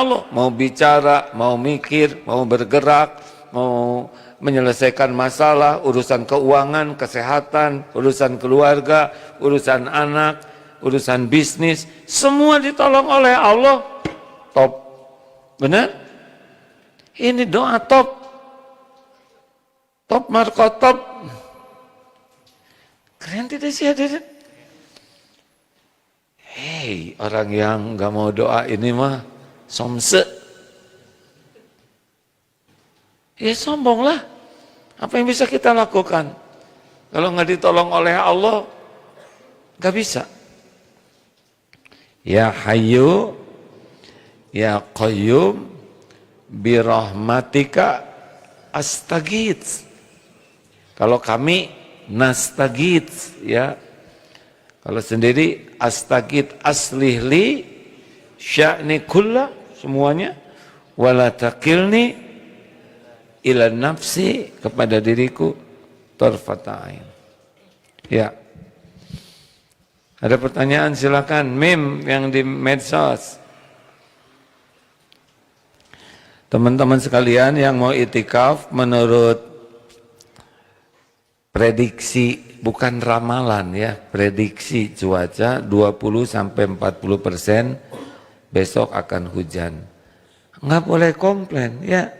Allah. Mau bicara, mau mikir, mau bergerak, mau menyelesaikan masalah, urusan keuangan, kesehatan, urusan keluarga, urusan anak, urusan bisnis, semua ditolong oleh Allah. Top. Benar? Ini doa top. Top marko top. Keren tidak sih hadirin? Hei, orang yang nggak mau doa ini mah somse. Ya sombonglah. Apa yang bisa kita lakukan? Kalau nggak ditolong oleh Allah, nggak bisa. Ya Hayyu, Ya Qayyum, birahmatika astagits. Kalau kami nastagits, ya. Kalau sendiri astagit aslihli sya'ni kulla, semuanya, wala taqilni ila nafsi, kepada diriku tarfata'ain. Ya. Ada pertanyaan silakan, Mim yang di medsos. Teman-teman sekalian yang mau itikaf, menurut prediksi, bukan ramalan ya, prediksi cuaca 20-40% besok akan hujan. Nggak boleh komplain ya,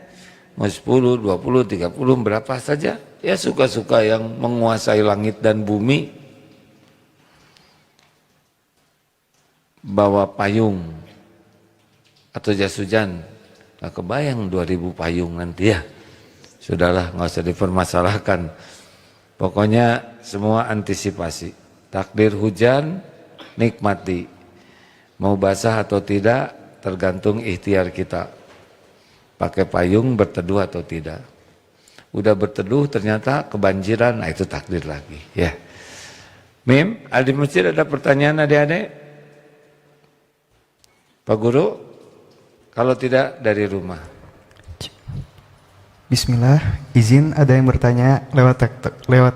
mau 10, 20, 30 berapa saja, ya suka-suka yang menguasai langit dan bumi. Bawa payung atau jas hujan, nggak kebayang 2000 payung nanti ya. Sudahlah, nggak usah dipermasalahkan. Pokoknya semua antisipasi. Takdir hujan, nikmati. Mau basah atau tidak, tergantung ikhtiar kita. Pakai payung, berteduh atau tidak. Udah berteduh ternyata kebanjiran, nah itu takdir lagi ya. Mim, di masjid ada pertanyaan adik-adik? Pak Guru, kalau tidak dari rumah. Bismillah, izin ada yang bertanya lewat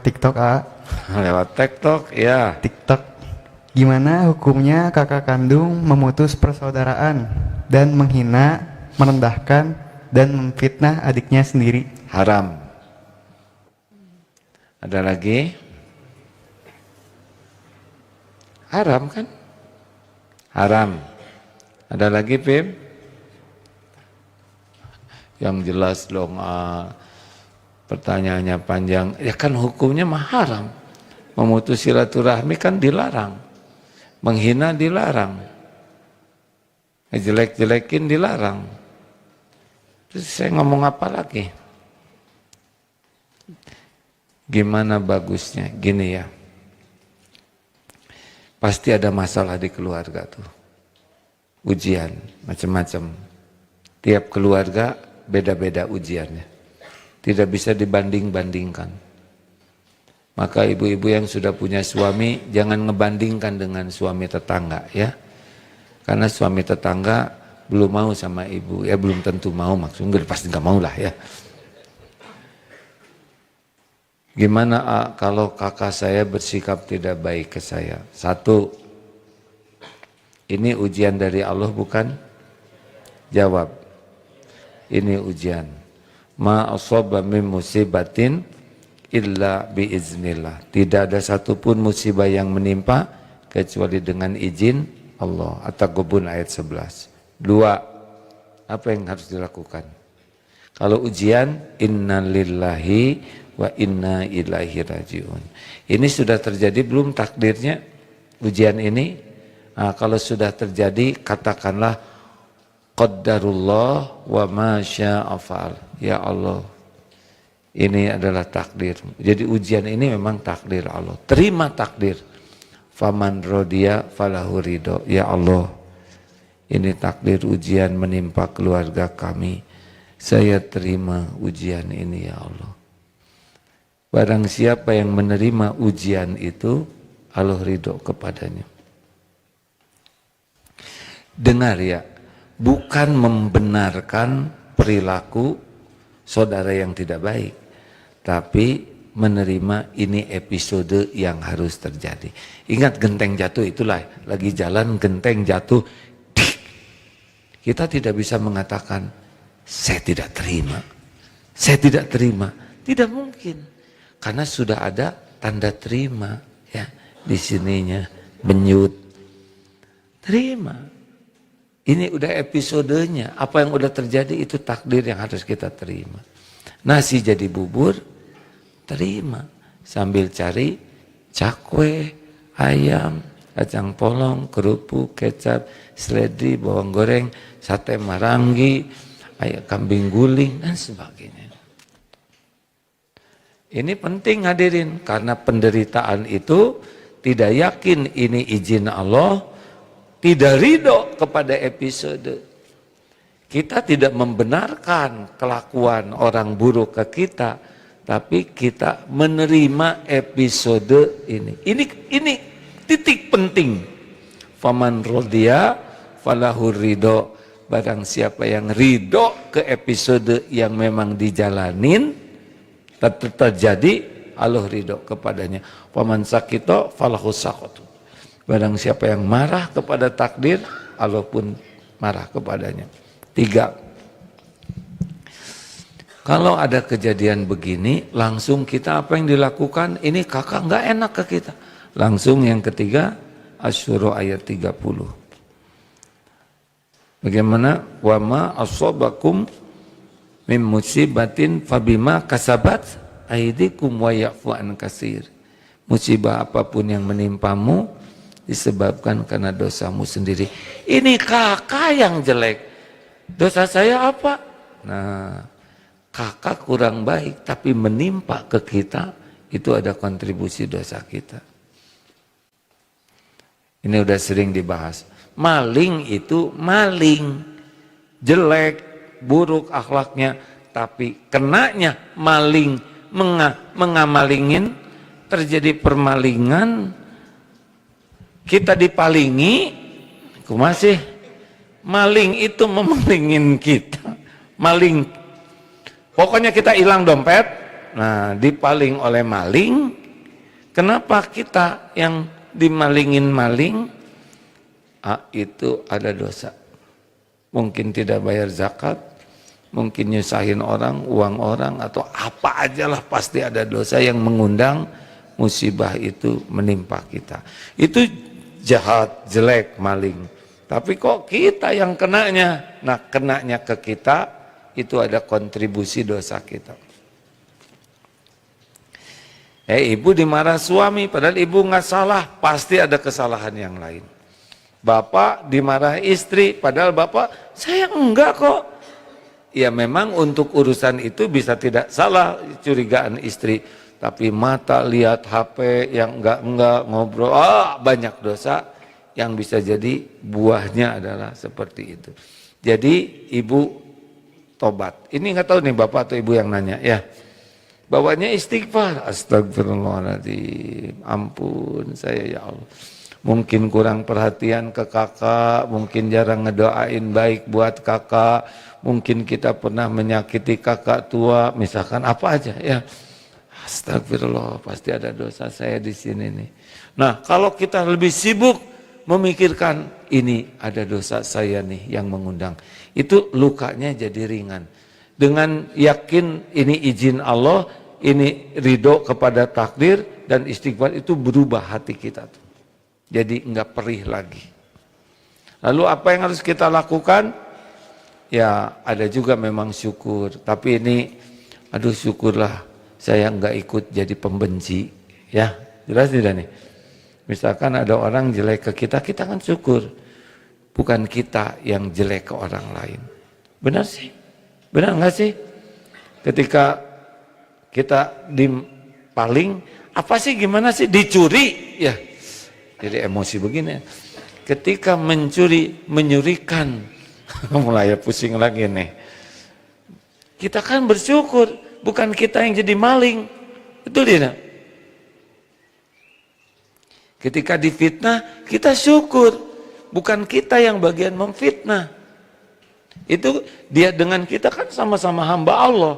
TikTok, A. Lewat TikTok, ya. TikTok. Gimana hukumnya kakak kandung memutus persaudaraan dan menghina, merendahkan, dan memfitnah adiknya sendiri? Haram. Ada lagi? Haram kan? Haram. Ada lagi, Pim? Yang jelas dong, pertanyaannya panjang. Ya kan hukumnya mah haram. Memutus silaturahmi kan dilarang. Menghina dilarang. Ngejelek-jelekin dilarang. Terus saya ngomong apa lagi? Gimana bagusnya? Gini ya. Pasti ada masalah di keluarga tuh. Ujian macam-macam. Tiap keluarga beda-beda ujiannya. Tidak bisa dibanding-bandingkan. Maka ibu-ibu yang sudah punya suami jangan ngebandingkan dengan suami tetangga ya. Karena suami tetangga belum mau sama ibu, ya belum tentu mau, maksudnya pasti nggak mau lah ya. Gimana kalau kakak saya bersikap tidak baik ke saya? Satu, ini ujian dari Allah bukan? Jawab. Ini ujian. Ma asaba min musibatin illa biiznillah. Tidak ada satupun musibah yang menimpa kecuali dengan izin Allah. At-Taghabun ayat 11. Dua, apa yang harus dilakukan? Kalau ujian, inna lillahi wa inna ilaihi rajiun. Ini sudah terjadi belum takdirnya ujian ini? Nah, kalau sudah terjadi, katakanlah qaddarullah wa ma syaa fa'al. Ya Allah, ini adalah takdir. Jadi ujian ini memang takdir Allah. Terima takdir. Faman rodiya falahu ridho. Ya Allah, ini takdir ujian menimpa keluarga kami. Saya terima ujian ini ya Allah. Barang siapa yang menerima ujian itu, Allah ridho kepadanya. Dengar ya, bukan membenarkan perilaku saudara yang tidak baik, tapi menerima ini episode yang harus terjadi. Ingat genteng jatuh itulah, lagi jalan genteng jatuh, Kita tidak bisa mengatakan, saya tidak terima. Saya tidak terima. Tidak mungkin. Karena sudah ada tanda terima ya di sininya, menyut. Terima. Ini udah episodenya. Apa yang udah terjadi itu takdir yang harus kita terima. Nasi jadi bubur, terima. Sambil cari cakwe, ayam, kacang polong, kerupuk, kecap, seledri, bawang goreng, sate marangi, ayam kambing guling, dan sebagainya. Ini penting hadirin, karena penderitaan itu tidak yakin ini izin Allah, tidak ridho kepada episode. Kita tidak membenarkan kelakuan orang buruk ke kita, tapi kita menerima episode ini. Ini titik penting. Faman rodiya falahur ridho. Barang siapa yang ridho ke episode yang memang dijalanin, terjadi, Allah ridho kepadanya. Faman sakito falahu sakotu. Barang siapa yang marah kepada takdir, Allah pun marah kepadanya. 3. Kalau ada kejadian begini, langsung kita apa yang dilakukan? Ini kakak nggak enak ke kita. Langsung yang ketiga, Asy-Syura ayat 30. Bagaimana? Wa ma asabakum mim musibatin fabima kasabat aydikum wa ya'fu an katsir. Musibah apapun yang menimpamu disebabkan karena dosamu sendiri. Ini kakak yang jelek. Dosa saya apa? Nah, kakak kurang baik tapi menimpa ke kita, itu ada kontribusi dosa kita. Ini udah sering dibahas. Maling itu maling, jelek, buruk akhlaknya, tapi kenanya maling, mengamalingin, terjadi permalingan, kita dipalingi, masih maling itu memalingin kita, maling. Pokoknya kita hilang dompet, nah dipaling oleh maling. Kenapa kita yang dimalingin maling? Itu ada dosa. Mungkin tidak bayar zakat, mungkin nyusahin orang, uang orang, atau apa aja lah, pasti ada dosa yang mengundang musibah itu menimpa kita. Itu jahat, jelek, maling. Tapi kok kita yang kenanya? Nah, kenanya ke kita, itu ada kontribusi dosa kita. Ibu dimarah suami, padahal ibu nggak salah, pasti ada kesalahan yang lain. Bapak dimarah istri, padahal bapak, saya enggak kok. Ya memang untuk urusan itu bisa tidak salah curigaan istri, tapi mata lihat HP yang enggak ngobrol, banyak dosa yang bisa jadi buahnya adalah seperti itu. Jadi ibu tobat. Ini nggak tahu nih bapak atau ibu yang nanya ya. Bawanya istighfar, astagfirullahaladzim, ampun saya ya Allah. Mungkin kurang perhatian ke kakak, mungkin jarang ngedoain baik buat kakak, mungkin kita pernah menyakiti kakak tua, misalkan apa aja ya. Astagfirullah, pasti ada dosa saya di sini nih. Nah, kalau kita lebih sibuk memikirkan ini ada dosa saya nih yang mengundang, itu lukanya jadi ringan. Dengan yakin ini izin Allah, ini ridho kepada takdir, dan istighfar itu berubah hati kita tuh. Jadi enggak perih lagi. Lalu apa yang harus kita lakukan? Ya ada juga memang syukur, tapi ini aduh syukurlah saya enggak ikut jadi pembenci. Ya jelas tidak nih? Misalkan ada orang jelek ke kita, kita kan syukur. Bukan kita yang jelek ke orang lain. Benar sih? Benar enggak sih? Ketika kita dipaling, apa sih gimana sih? Dicuri? Ya. Jadi emosi begini. Ketika mencuri, menyurikan, mulai pusing lagi nih. Kita kan bersyukur, bukan kita yang jadi maling. Betul tidak? Ketika difitnah, kita syukur, bukan kita yang bagian memfitnah. Itu dia dengan kita kan sama-sama hamba Allah,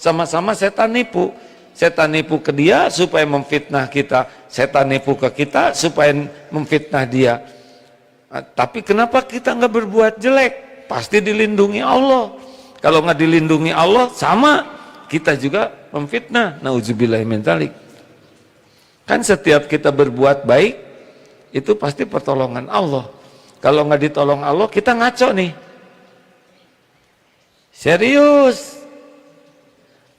sama-sama setan nipu. Setan nipu ke dia supaya memfitnah kita, setan nipu ke kita supaya memfitnah dia. Tapi kenapa kita nggak berbuat jelek? pasti dilindungi Allah. Kalau nggak dilindungi Allah, sama kita juga memfitnah. Nauzubillahi min dzalik. Kan setiap kita berbuat baik itu pasti pertolongan Allah. Kalau nggak ditolong Allah, kita ngaco nih. Serius.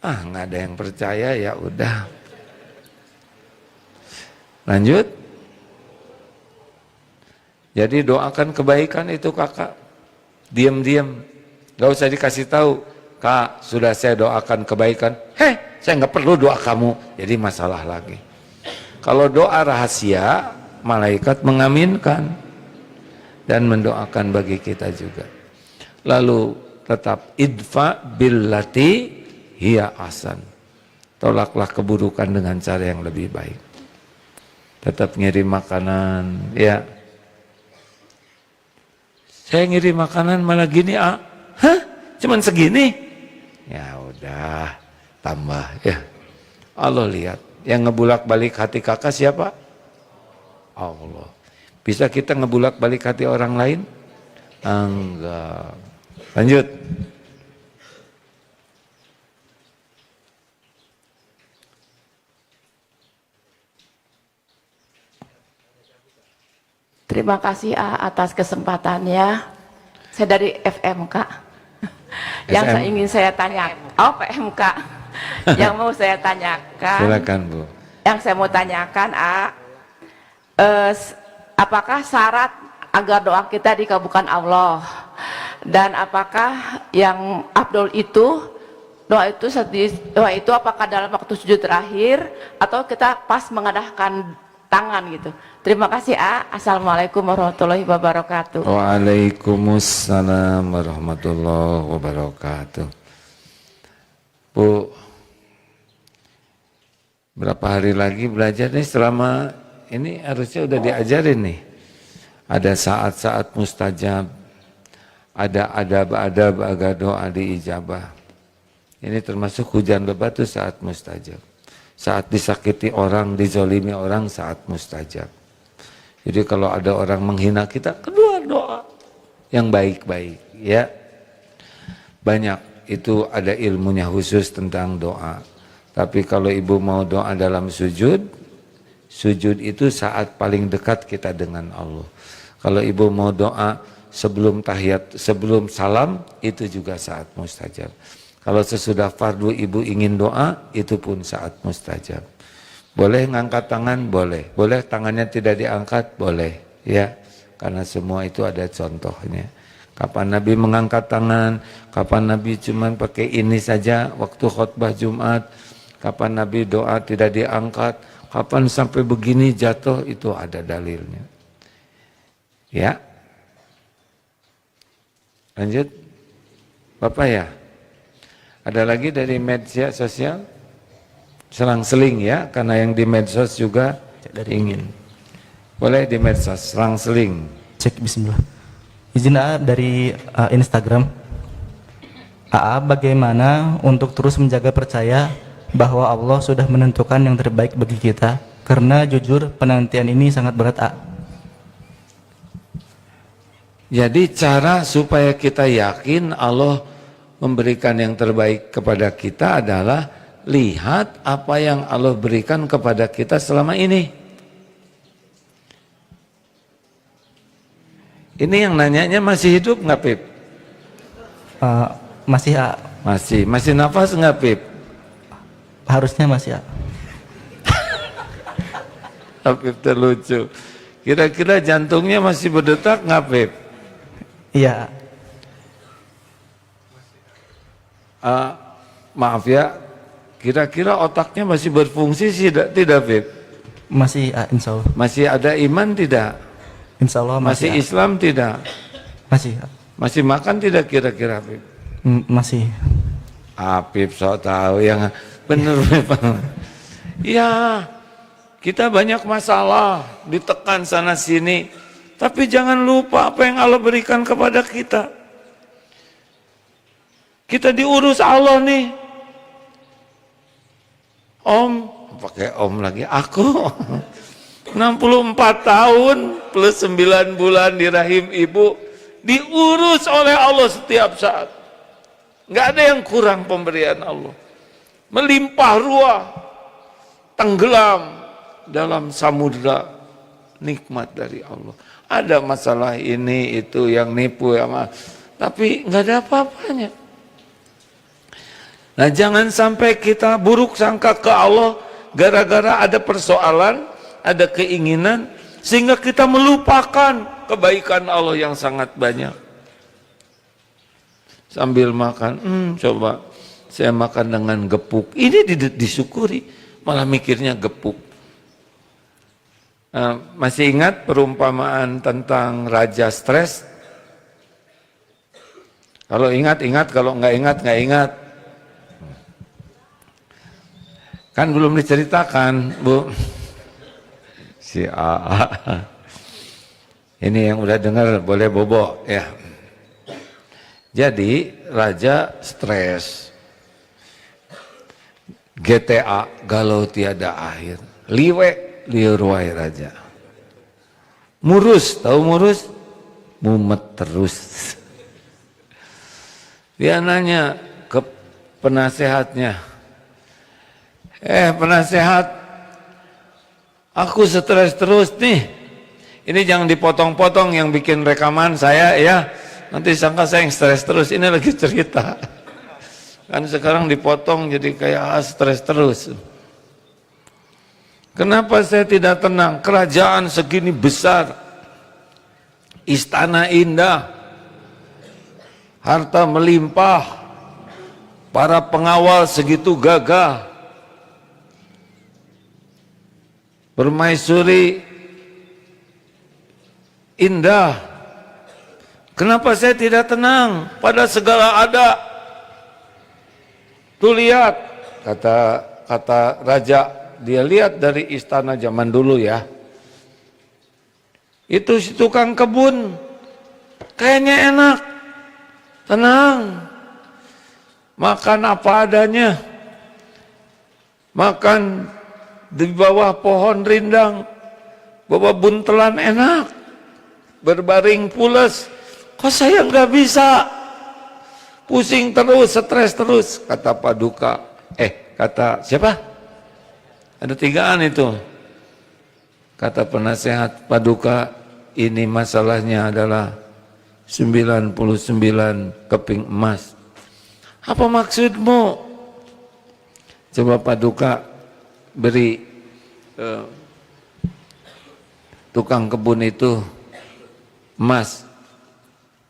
Nggak ada yang percaya, ya udah. Lanjut. Jadi doakan kebaikan itu kakak. Diam-diam. Gak usah dikasih tahu. Kak, sudah saya doakan kebaikan. Saya nggak perlu doa kamu. Jadi masalah lagi. Kalau doa rahasia, malaikat mengaminkan dan mendoakan bagi kita juga. Lalu tetap idfa billati hiya ahsan. Tolaklah keburukan dengan cara yang lebih baik. Tetap ngirim makanan, ya. Saya ngirim makanan malah gini, cuman segini? Ya udah, tambah ya. Allah lihat, yang ngebulak-balik hati kakak siapa? Allah. Bisa kita ngebulak-balik hati orang lain? Enggak. Lanjut. Terima kasih atas kesempatannya. Saya dari FMK. Yang ingin saya tanyakan, PMK. Yang mau saya tanyakan. Silakan Bu. Yang saya mau tanyakan, apakah syarat agar doa kita dikabulkan Allah? Dan apakah yang afdol itu doa itu apakah dalam waktu sujud terakhir atau kita pas mengadahkan tangan gitu? Terima kasih. Assalamualaikum warahmatullahi wabarakatuh. Waalaikumsalam warahmatullahi wabarakatuh. Bu, berapa hari lagi belajar nih? Selama ini harusnya udah diajarin nih. Ada saat-saat mustajab, ada adab-adab agar doa diijabah. Ini termasuk hujan lebat itu saat mustajab. Saat disakiti orang, dizolimi orang, saat mustajab. Jadi kalau ada orang menghina kita, kedua doa yang baik-baik, ya. Banyak itu ada ilmunya khusus tentang doa. Tapi kalau ibu mau doa dalam sujud, sujud itu saat paling dekat kita dengan Allah. Kalau ibu mau doa sebelum tahiyat, sebelum salam, itu juga saat mustajab. Kalau sesudah fardu ibu ingin doa, itu pun saat mustajab. Boleh ngangkat tangan? Boleh. Boleh tangannya tidak diangkat? Boleh. Ya, karena semua itu ada contohnya. Kapan Nabi mengangkat tangan? Kapan Nabi cuman pakai ini saja waktu khutbah Jumat? Kapan Nabi doa tidak diangkat? Kapan sampai begini jatuh? Itu ada dalilnya. Ya. Lanjut. Bapak ya. Ada lagi dari media sosial? Selang-seling ya, karena yang di medsos juga ingin. Boleh di medsos, selang-seling. Cek bismillah. Izin dari Instagram. Bagaimana untuk terus menjaga percaya bahwa Allah sudah menentukan yang terbaik bagi kita? Karena jujur penantian ini sangat berat, Jadi cara supaya kita yakin Allah memberikan yang terbaik kepada kita adalah lihat apa yang Allah berikan kepada kita selama ini. Ini yang nanyanya masih hidup nggak Pip? Masih Masih nafas nggak Pip? Harusnya masih Pip terlucu. Kira-kira jantungnya masih berdetak nggak Pip? Iya. Maaf ya. Kira-kira otaknya masih berfungsi tidak Pip? Masih insya Allah. Masih ada iman tidak? Insya Allah Masih Islam tidak? Masih. Masih makan tidak kira-kira Pip? Masih. Pip sok tahu yang bener Pip. Ya, kita banyak masalah, ditekan sana sini. Tapi jangan lupa apa yang Allah berikan kepada kita. Kita diurus Allah nih. Om, pakai om lagi, aku 64 tahun plus 9 bulan di rahim ibu, diurus oleh Allah setiap saat. Nggak ada yang kurang pemberian Allah. Melimpah ruah, tenggelam dalam samudra nikmat dari Allah. Ada masalah ini itu yang nipu tapi nggak ada apa-apanya. Nah, jangan sampai kita buruk sangka ke Allah gara-gara ada persoalan, ada keinginan, sehingga kita melupakan kebaikan Allah yang sangat banyak. Sambil makan, coba saya makan dengan gepuk, ini disyukuri, malah mikirnya gepuk. Masih ingat perumpamaan tentang raja stres? Kalau ingat, kalau nggak ingat. Kan belum diceritakan, Bu. Si AA. Ini yang udah dengar boleh bobo ya. Jadi raja stres, GTA galau tiada akhir, liwe liurwai raja, murus, tahu murus, mumet terus. Dia nanya ke penasehatnya, penasehat, aku stres terus nih, ini jangan dipotong-potong yang bikin rekaman saya ya. Nanti sangka saya yang stres terus, ini lagi cerita. Kan sekarang dipotong jadi kayak stres terus. Kenapa saya tidak tenang? Kerajaan segini besar, istana indah, harta melimpah, para pengawal segitu gagah, permaisuri indah. Kenapa saya tidak tenang pada segala ada? Tuh lihat, kata raja, dia lihat dari istana zaman dulu ya. Itu si tukang kebun, kayaknya enak, tenang, makan apa adanya, makan di bawah pohon rindang, bawah buntelan enak, berbaring pules. Kok saya nggak bisa? Pusing terus, stres terus, kata Paduka. Kata siapa? Ada tigaan itu. Kata penasehat Paduka, ini masalahnya adalah 99 keping emas. Apa maksudmu? Coba Paduka beri tukang kebun itu emas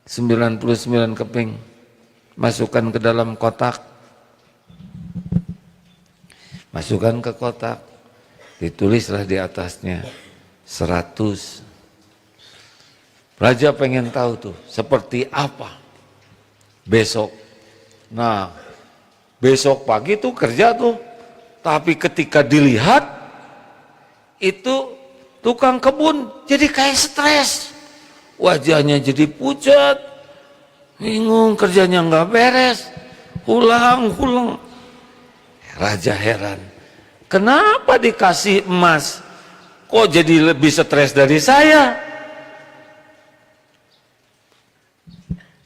99 keping, masukkan ke dalam kotak, masukkan ke kotak, ditulislah di atasnya 100. Raja pengen tahu tuh seperti apa besok. Nah, besok pagi tuh kerja tuh, tapi ketika dilihat itu tukang kebun jadi kayak stres. Wajahnya jadi pucat, bingung, kerjanya nggak beres, ulang. Raja heran, kenapa dikasih emas, kok jadi lebih stres dari saya?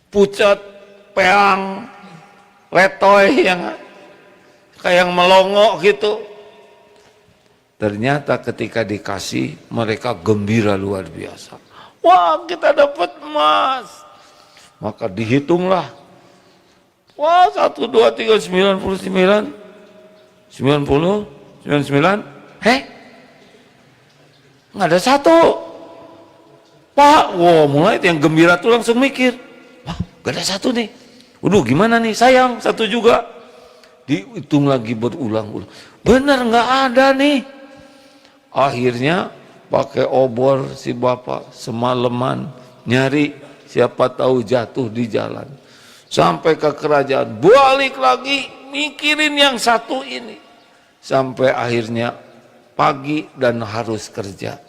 Pucat, peang, letoy yang kayak melongok gitu. Ternyata ketika dikasih, mereka gembira luar biasa. Wah, kita dapat emas. Maka dihitunglah. Wah, 1, 2, 3, 99, 90, 99. Nggak ada satu. Pak, mulai yang gembira tuh langsung mikir. Wah, nggak ada satu nih. Waduh, gimana nih? Sayang, satu juga. Dihitung lagi berulang-ulang. Benar nggak ada nih. Akhirnya pakai obor si bapak semalaman nyari, siapa tahu jatuh di jalan. Sampai ke kerajaan, balik lagi mikirin yang satu ini. Sampai akhirnya pagi dan harus kerja.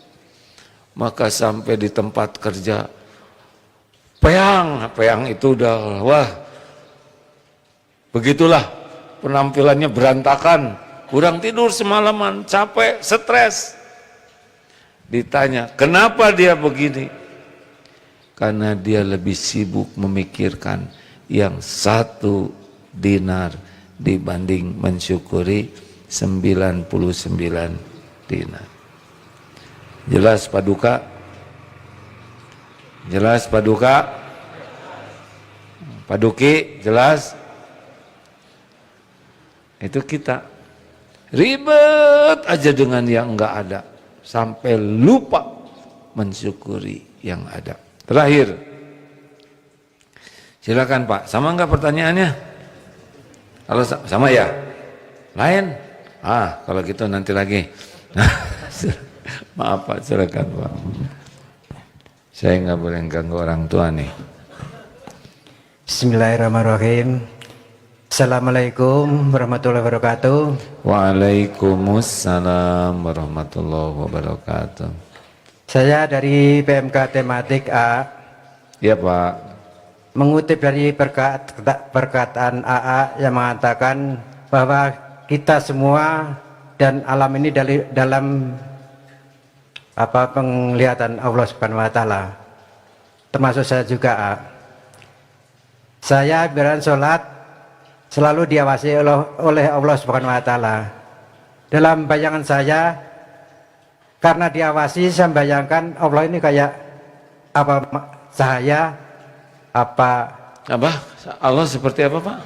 Maka sampai di tempat kerja, peang itu udah, wah, begitulah penampilannya berantakan, kurang tidur semalaman, capek, stres. Ditanya, kenapa dia begini? karena dia lebih sibuk memikirkan yang 1 dinar dibanding mensyukuri 99 dinar. Jelas Paduka? Jelas Paduka? Paduki jelas? Itu kita ribet aja dengan yang enggak ada sampai lupa mensyukuri yang ada. Terakhir, silakan Pak. Sama enggak pertanyaannya? Kalau sama ya? Lain? Kalau gitu nanti lagi. Maaf Pak, silakan Pak. Saya nggak boleh ganggu orang tua nih. Bismillahirrahmanirrahim. Assalamualaikum warahmatullahi wabarakatuh. Waalaikumsalam warahmatullahi wabarakatuh. Saya dari PMK Tematik A. Iya Pak. Mengutip dari perkataan AA yang mengatakan bahwa kita semua dan alam ini dalam penglihatan Allah Subhanahu wa taala. Termasuk saya juga A. Saya biaran sholat selalu diawasi oleh Allah Subhanahu wa taala. Dalam bayangan saya, karena diawasi, saya membayangkan Allah ini kayak cahaya Allah seperti apa Pak?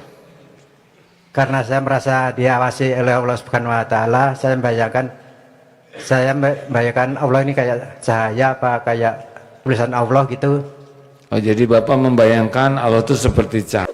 Karena saya merasa diawasi oleh Allah Subhanahu wa taala, saya membayangkan Allah ini kayak cahaya kayak tulisan Allah gitu. Oh, jadi Bapak membayangkan Allah itu seperti cahaya.